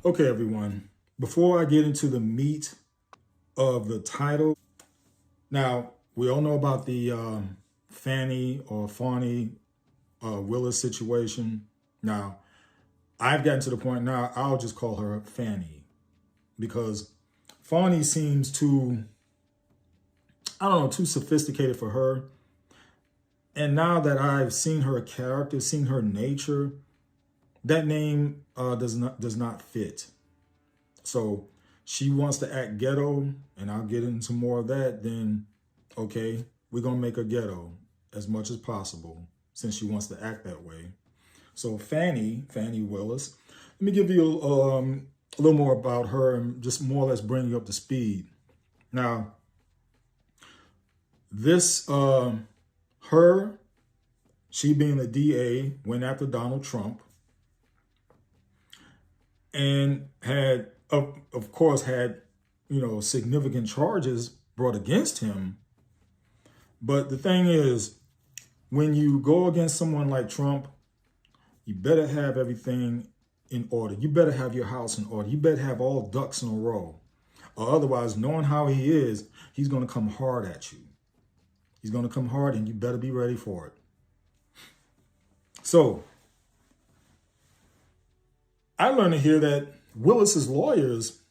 Okay, everyone, before I get into the meat of the title, now we all know about the Fani Willis situation. Now, I've gotten to the point now, I'll just call her Fani because Fani seems too, I don't know, too sophisticated for her. And now that I've seen her character, seen her nature, that name does not fit. So she wants to act ghetto, and I'll get into more of that. Then, okay, we're gonna make her ghetto as much as possible since she wants to act that way. So Fani Willis. Let me give you a little more about her and just more or less bring you up to speed. Now, this she being the DA, went after Donald Trump and had, of course, had, significant charges brought against him. But the thing is, when you go against someone like Trump, you better have everything in order. You better have your house in order. You better have all ducks in a row. Or otherwise, knowing how he is, he's going to come hard at you. He's going to come hard, and you better be ready for it. So, I learned to hear that Willis's lawyers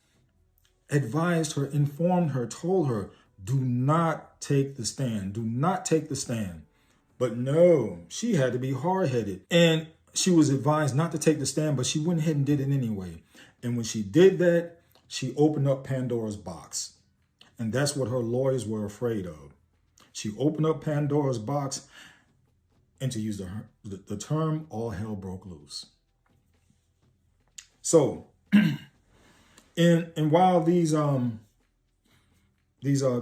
advised her, informed her, told her, do not take the stand. Do not take the stand. But no, she had to be hard-headed. And she was advised not to take the stand, but she went ahead and did it anyway. And when she did that, she opened up Pandora's box. And that's what her lawyers were afraid of. She opened up Pandora's box, and to use the term, all hell broke loose. So, and while these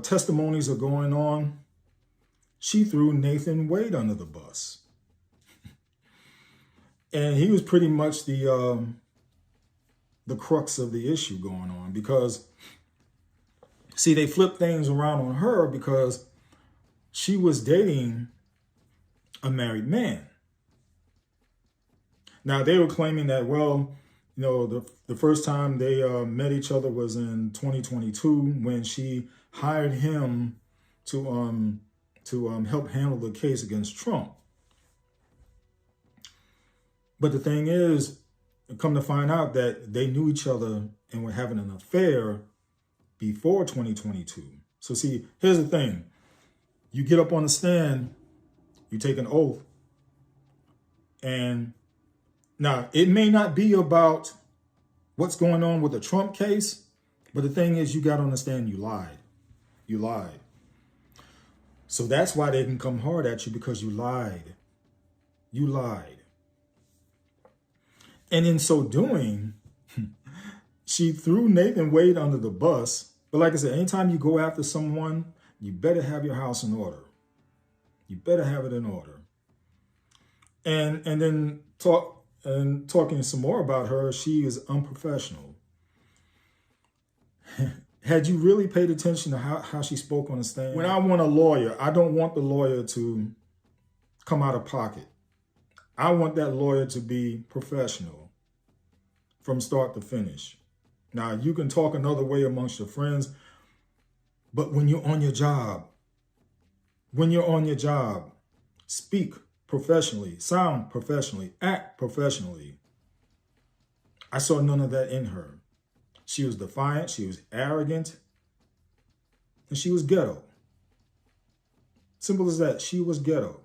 testimonies are going on, she threw Nathan Wade under the bus. And he was pretty much the crux of the issue going on because, see, they flipped things around on her because she was dating a married man. Now, they were claiming that, well, the first time they met each other was in 2022 when she hired him to help handle the case against Trump. But the thing is, come to find out that they knew each other and were having an affair before 2022. So see, here's the thing. You get up on the stand, you take an oath, and now it may not be about what's going on with the Trump case, but the thing is, you got to understand you lied. You lied. So that's why they can come hard at you, because you lied. You lied. And in so doing, she threw Nathan Wade under the bus. But like I said, anytime you go after someone, you better have your house in order. You better have it in order. And then talking some more about her, she is unprofessional. Had you really paid attention to how she spoke on the stand? When I want a lawyer, I don't want the lawyer to come out of pocket. I want that lawyer to be professional from start to finish. Now, you can talk another way amongst your friends, but when you're on your job, speak professionally, sound professionally, act professionally. I saw none of that in her. She was defiant, she was arrogant, and she was ghetto. Simple as that, she was ghetto.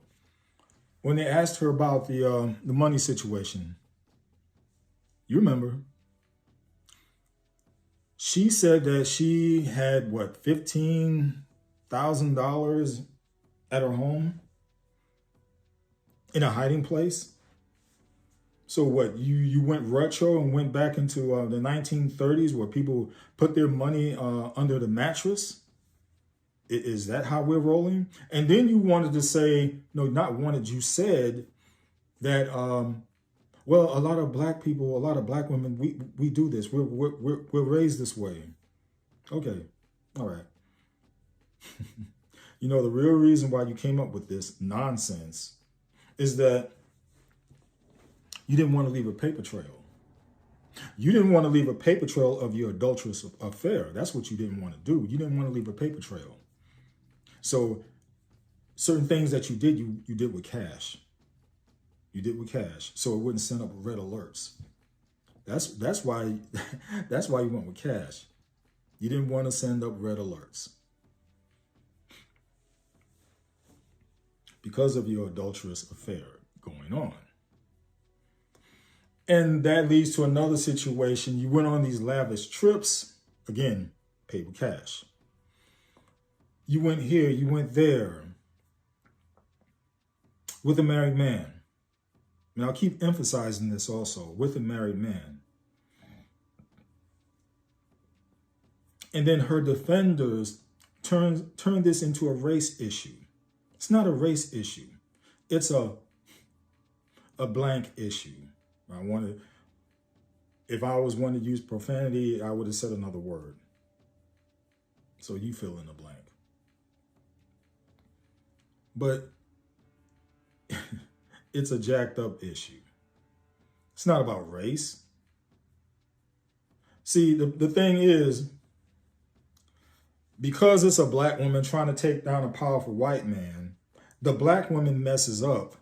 When they asked her about the money situation, you remember, she said that she had, $15,000 at her home in a hiding place? So what, you went retro and went back into the 1930s where people put their money under the mattress? Is that how we're rolling? And then you wanted to say, no, not wanted, you said that, well, a lot of black people, a lot of black women, we do this. We're raised this way. Okay, all right. The real reason why you came up with this nonsense is that you didn't want to leave a paper trail. You didn't want to leave a paper trail of your adulterous affair. That's what you didn't want to do. You didn't want to leave a paper trail. So certain things that you did with cash. You did with cash, so it wouldn't send up red alerts. That's why you went with cash. You didn't want to send up red alerts because of your adulterous affair going on. And that leads to another situation. You went on these lavish trips, again, paid with cash. You went here, you went there with a married man. And I'll keep emphasizing this also, with a married man. And then her defenders turn this into a race issue. It's not a race issue. It's a blank issue. If I was one to use profanity, I would have said another word. So you fill in the blank. But it's a jacked up issue. It's not about race. See, the thing is, because it's a black woman trying to take down a powerful white man, the black woman messes up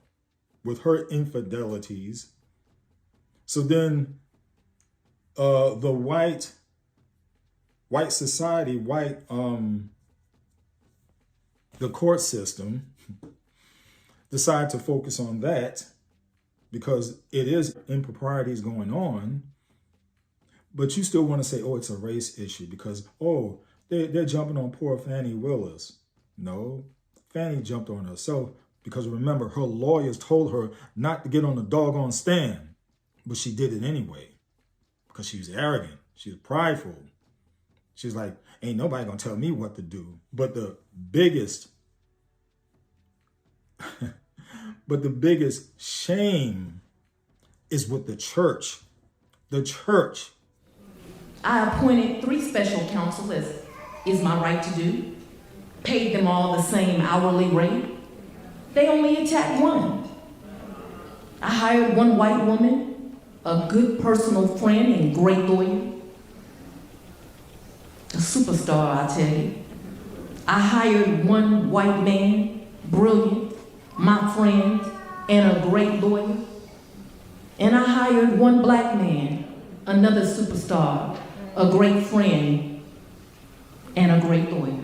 with her infidelities. So then the white society, the court system decide to focus on that because it is improprieties going on. But you still want to say, oh, it's a race issue because, oh, they're jumping on poor Fani Willis. No, Fani jumped on herself because remember, her lawyers told her not to get on the doggone stand, but she did it anyway because she was arrogant. She was prideful. She's like, ain't nobody gonna tell me what to do. But the biggest shame is with the church. The church. I appointed 3 special counsel, as is my right to do. Paid them all the same hourly rate. They only attacked one. I hired one white woman, a good personal friend and great lawyer. A superstar, I tell you. I hired one white man, brilliant, my friend, and a great lawyer. And I hired one black man, another superstar, a great friend, and a great lawyer.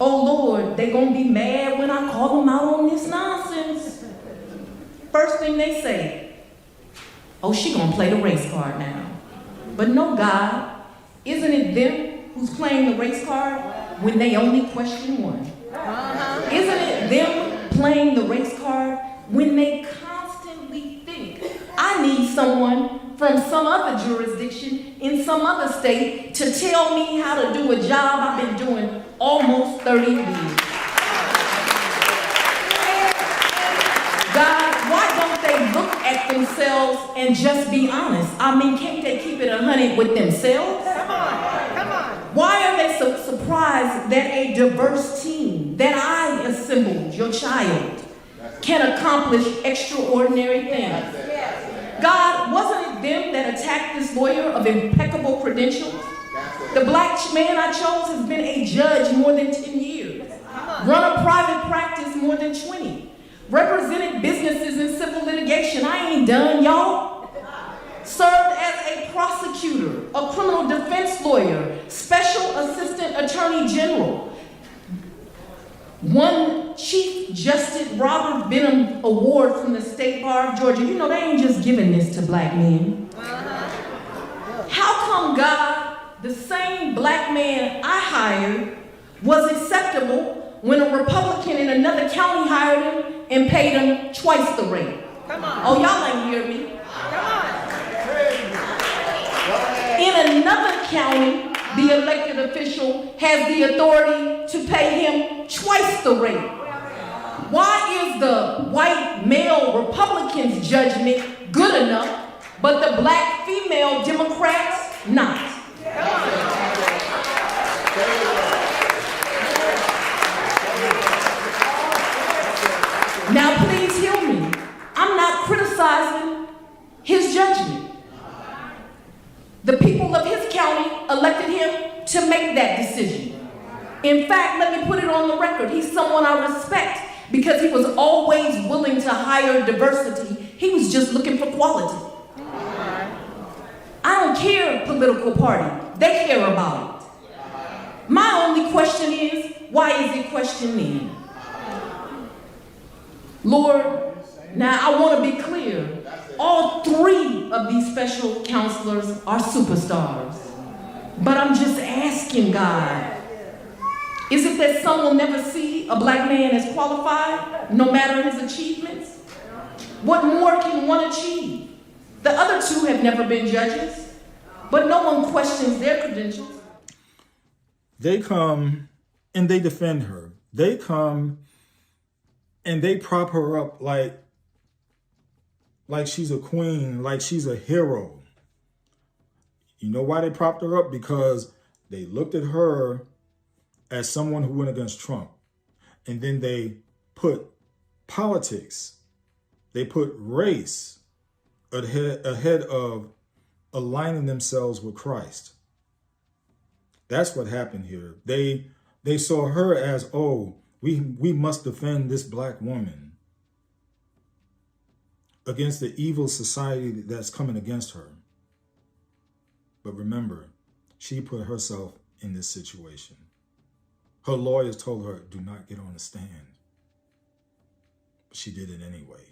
Oh Lord, they gonna be mad when I call them out on this nonsense. First thing they say, oh, she gonna play the race card now. But no, God, isn't it them who's playing the race card when they only question one? Isn't it them playing the race card when they constantly think, I need someone from some other jurisdiction in some other state to tell me how to do a job I've been doing almost 30 years. God, why don't they look at themselves and just be honest? I mean, can't they keep it 100 with themselves? Come on. Why are they so surprised that a diverse team that I assembled, your child, can accomplish extraordinary things? God, wasn't it them that attacked this lawyer of impeccable credentials? The black man I chose has been a judge more than 10 years, run a private practice more than 20, represented businesses in civil litigation. I ain't done, y'all. Served as a prosecutor, a criminal defense lawyer, special assistant attorney general, won Chief Justice Robert Benham Award from the State Bar of Georgia. You know, they ain't just giving this to black men. How come, God, the same black man I hired was acceptable when a Republican in another county hired him and paid him twice the rate? Come on. Oh, y'all ain't hear me. Come on. In another county, the elected official has the authority to pay him twice the rate. Why is the white male Republican's judgment good enough, but the black female Democrats not? Now please hear me. I'm not criticizing his judgment. to make that decision. In fact, let me put it on the record. He's someone I respect because he was always willing to hire diversity. He was just looking for quality. I don't care political party. They care about it. My only question is, why is it questioned then? Lord, now I want to be clear. All three of these special counselors are superstars. But I'm just asking God, is it that some will never see a black man as qualified, no matter his achievements? What more can one achieve? The other two have never been judges, but no one questions their credentials. They come and they defend her. They come and they prop her up like she's a queen, like she's a hero. You know why they propped her up? Because they looked at her as someone who went against Trump. And then they put politics, they put race ahead of aligning themselves with Christ. That's what happened here. They saw her as, oh, we must defend this black woman against the evil society that's coming against her. But remember, she put herself in this situation. Her lawyers told her, do not get on the stand. But she did it anyway.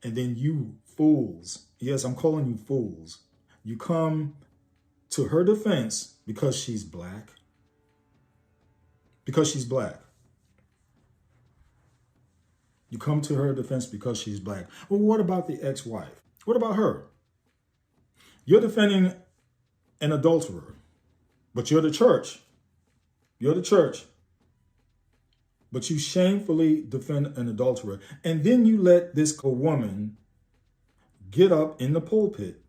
And then you fools, yes, I'm calling you fools, you come to her defense because she's black. Because she's black. You come to her defense because she's black. Well, what about the ex-wife? What about her? You're defending an adulterer, but you're the church. You're the church. But you shamefully defend an adulterer. And then you let this woman get up in the pulpit.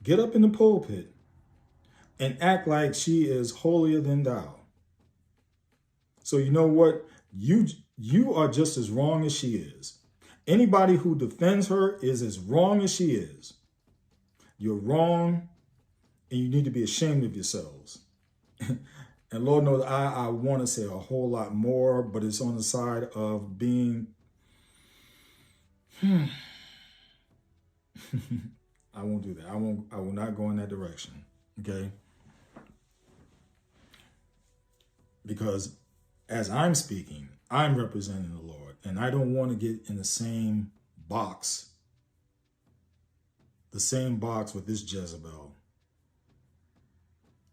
Get up in the pulpit and act like she is holier than thou. So you know what? You are just as wrong as she is. Anybody who defends her is as wrong as she is. You're wrong, and you need to be ashamed of yourselves. And Lord knows I want to say a whole lot more, but it's on the side of being, I won't do that. I will not go in that direction, okay? Because as I'm speaking, I'm representing the Lord, and I don't want to get in the same box with this Jezebel.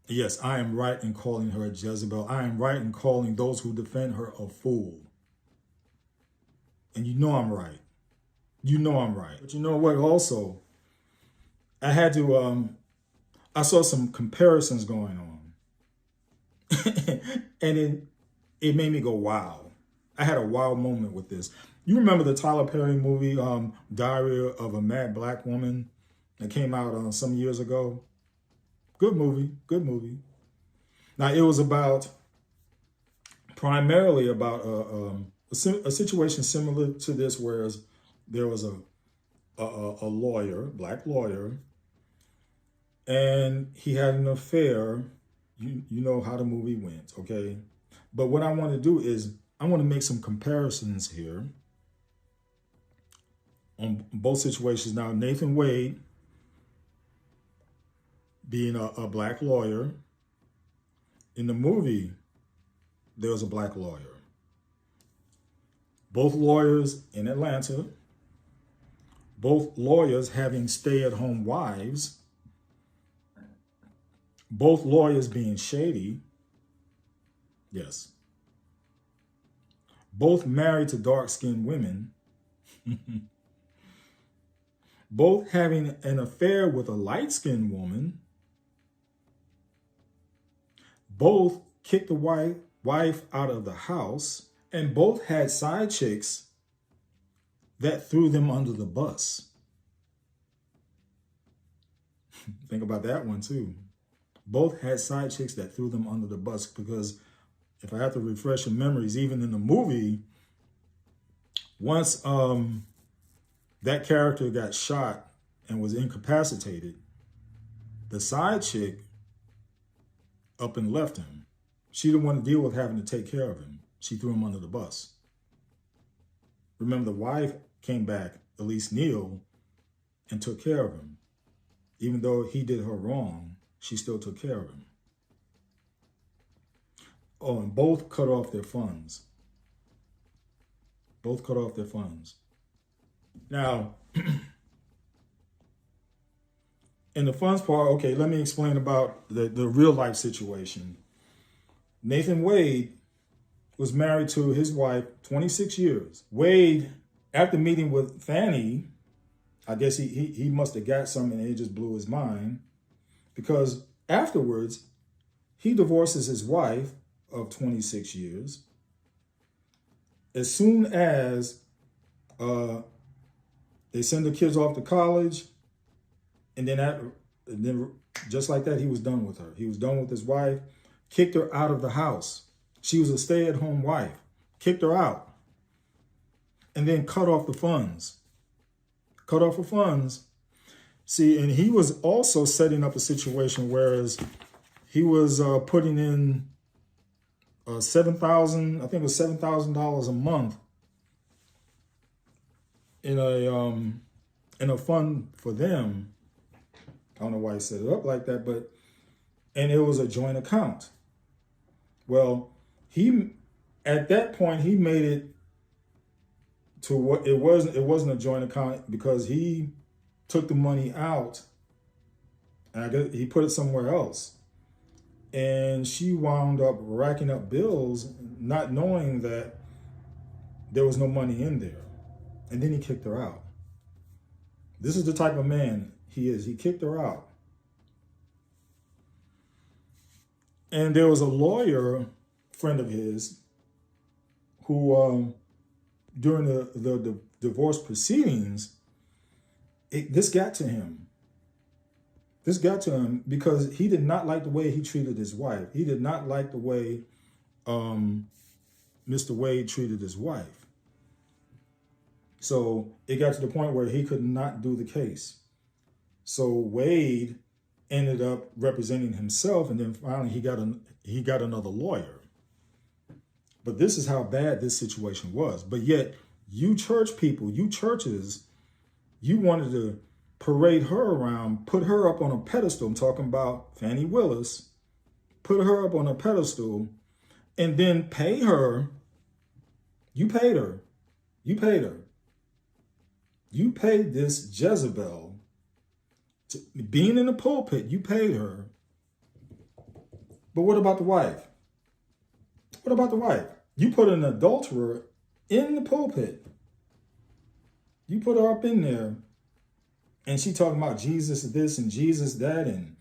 Yes, I am right in calling her a Jezebel. I am right in calling those who defend her a fool. And you know I'm right. You know I'm right. But you know what also? I had to, I saw some comparisons going on. And it made me go, wow. I had a wow moment with this. You remember the Tyler Perry movie, Diary of a Mad Black Woman, that came out some years ago? Good movie, good movie. Now, it was primarily about a situation similar to this, where there was a lawyer, black lawyer, and he had an affair. You know how the movie went, okay? But what I want to do is I want to make some comparisons here on both situations. Now, Nathan Wade, being a black lawyer, in the movie, there was a black lawyer. Both lawyers in Atlanta, both lawyers having stay-at-home wives, both lawyers being shady, yes. Both married to dark-skinned women, both having an affair with a light-skinned woman, both kicked the wife out of the house, and both had side chicks that threw them under the bus. Think about that one too. Both had side chicks that threw them under the bus, because if I have to refresh your memories, even in the movie, once that character got shot and was incapacitated, The side chick up and left him. She didn't want to deal with having to take care of him. She threw him under the bus. Remember, the wife came back, at least Neil, and took care of him. Even though he did her wrong, she still took care of him. Oh, and both cut off their funds. Both cut off their funds. Now, in the funds part, okay, let me explain about the real life situation. Nathan Wade was married to his wife 26 years. Wade, after meeting with Fani, I guess he must have got something and it just blew his mind, because afterwards, he divorces his wife of 26 years. As soon as they send the kids off to college, and then just like that, he was done with her. He was done with his wife, kicked her out of the house. She was a stay-at-home wife, kicked her out, and then cut off the funds. Cut off the funds. See, and he was also setting up a situation whereas he was putting in $7,000, I think it was $7,000 a month in a fund for them. I don't know why he set it up like that, and it was a joint account. Well, at that point he made it to what it wasn't a joint account, because he took the money out and I guess he put it somewhere else. And she wound up racking up bills, not knowing that there was no money in there. And then he kicked her out. This is the type of man he is. He kicked her out. And there was a lawyer friend of his who, during the divorce proceedings, this got to him. This got to him because he did not like the way he treated his wife. He did not like the way Mr. Wade treated his wife. So it got to the point where he could not do the case. So Wade ended up representing himself, and then finally he got another lawyer. But this is how bad this situation was. But yet, you church people, you churches, you wanted to parade her around, put her up on a pedestal. I'm talking about Fani Willis. Put her up on a pedestal and then pay her. You paid her. You paid her. You paid this Jezebel, being in the pulpit, you paid her. But what about the wife? What about the wife? You put an adulterer in the pulpit. You put her up in there. And she talking about Jesus this and Jesus that. And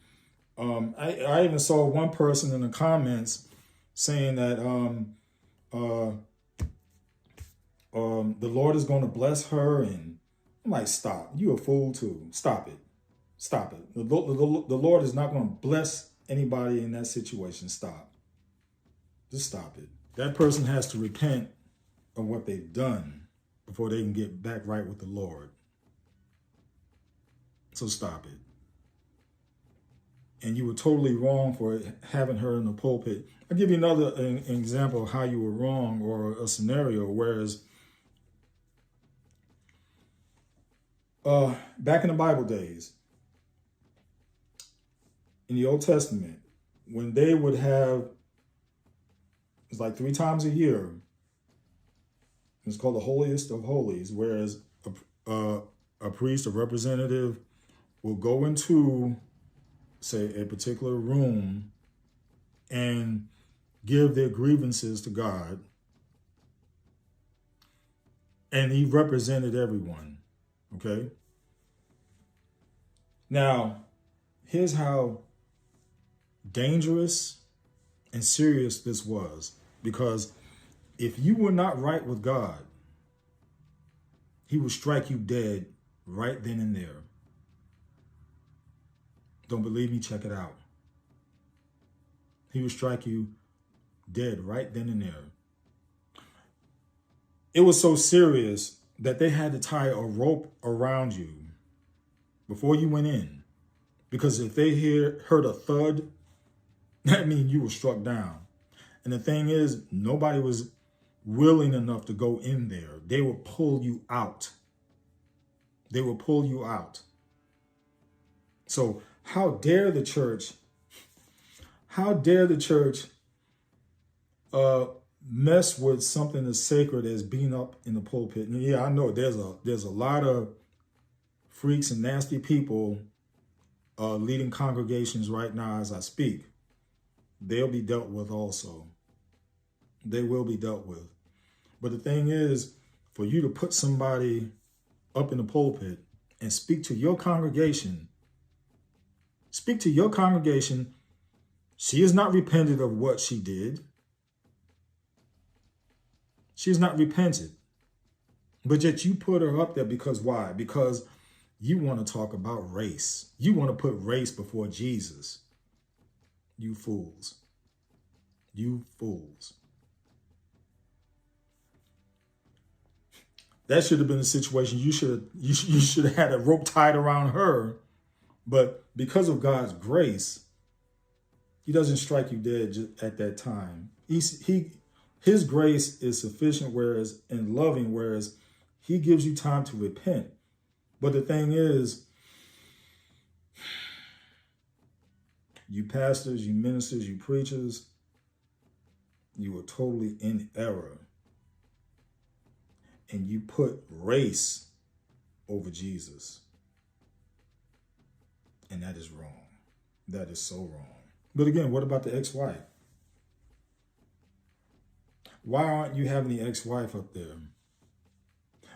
I even saw one person in the comments saying that the Lord is going to bless her. And I'm like, stop. You a fool too. Stop it. Stop it. The Lord is not going to bless anybody in that situation. Stop. Just stop it. That person has to repent of what they've done before they can get back right with the Lord. So stop it. And you were totally wrong for having her in the pulpit. I'll give you another example of how you were wrong, or a scenario. Whereas back in the Bible days, in the Old Testament, when they would have, it's like 3 times a year, it's called the holiest of holies, whereas a priest, a representative, will go into, say, a particular room and give their grievances to God. And he represented everyone, okay? Now, here's how dangerous and serious this was. Because if you were not right with God, he would strike you dead right then and there. Don't believe me? Check it out. He would strike you dead right then and there. It was so serious that they had to tie a rope around you before you went in. Because if they heard a thud, that means you were struck down. And the thing is, nobody was willing enough to go in there. They will pull you out. They will pull you out. So how dare the church mess with something as sacred as being up in the pulpit? And yeah, I know there's a lot of freaks and nasty people leading congregations right now as I speak. They'll be dealt with also. They will be dealt with. But the thing is, for you to put somebody up in the pulpit and speak to your congregation, she is not repentant of what she did. She's not repentant. But yet you put her up there because why? Because you want to talk about race. You want to put race before Jesus. You fools. You fools. That should have been a situation. You should have had a rope tied around her. But because of God's grace, he doesn't strike you dead at that time. His grace is sufficient, whereas and loving, whereas he gives you time to repent. But the thing is, you pastors, you ministers, you preachers, you are totally in error. And you put race over Jesus. And that is wrong. That is so wrong. But again, what about the ex-wife? Why aren't you having the ex-wife up there?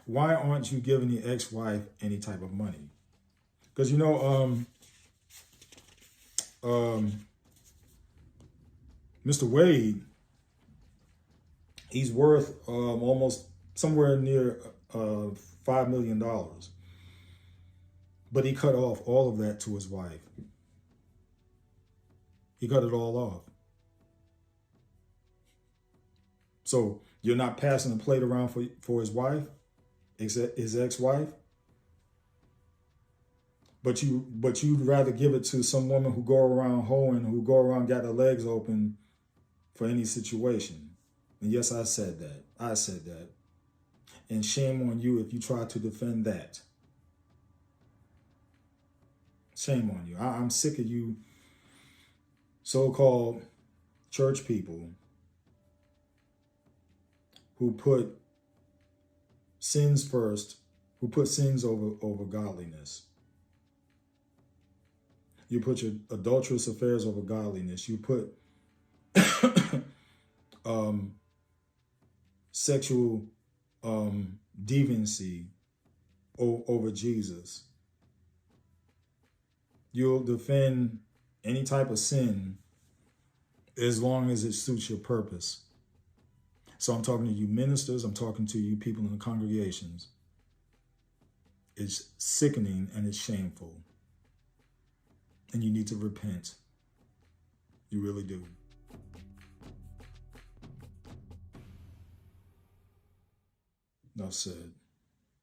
Why aren't you giving the ex-wife any type of money? Because, you know, Mr. Wade, he's worth almost somewhere near $5 million. But he cut off all of that to his wife. He cut it all off. So you're not passing the plate around for his wife, his ex-wife? But you'd rather give it to some woman who go around hoeing, who go around got her legs open for any situation. And yes, I said that. I said that. And shame on you if you try to defend that. Shame on you. I'm sick of you so-called church people who put sins first, who put sins over godliness. You put your adulterous affairs over godliness. You put sexual deviancy over Jesus. You'll defend any type of sin as long as it suits your purpose. So I'm talking to you ministers, I'm talking to you people in the congregations. It's sickening and it's shameful. And you need to repent. You really do. Enough said.